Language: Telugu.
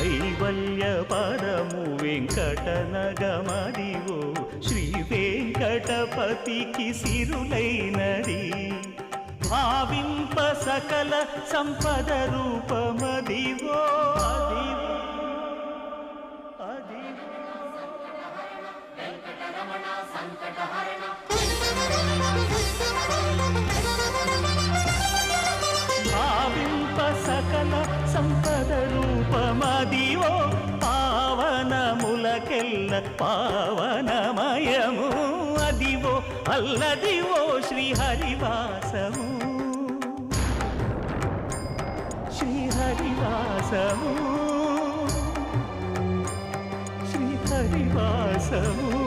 కైవల్య పరము వెంకటనగమదివో శ్రీ వెంకటపతికి సిరులైనది భావింప సకల సంపద రూపమదివో భావింప సకల సంపద రూపమదివో పావనములకెల్ల పావనమయము అదివో అల్లదివో శ్రీహరివాసము శ్రీహరివాసము శ్రీహరివాసము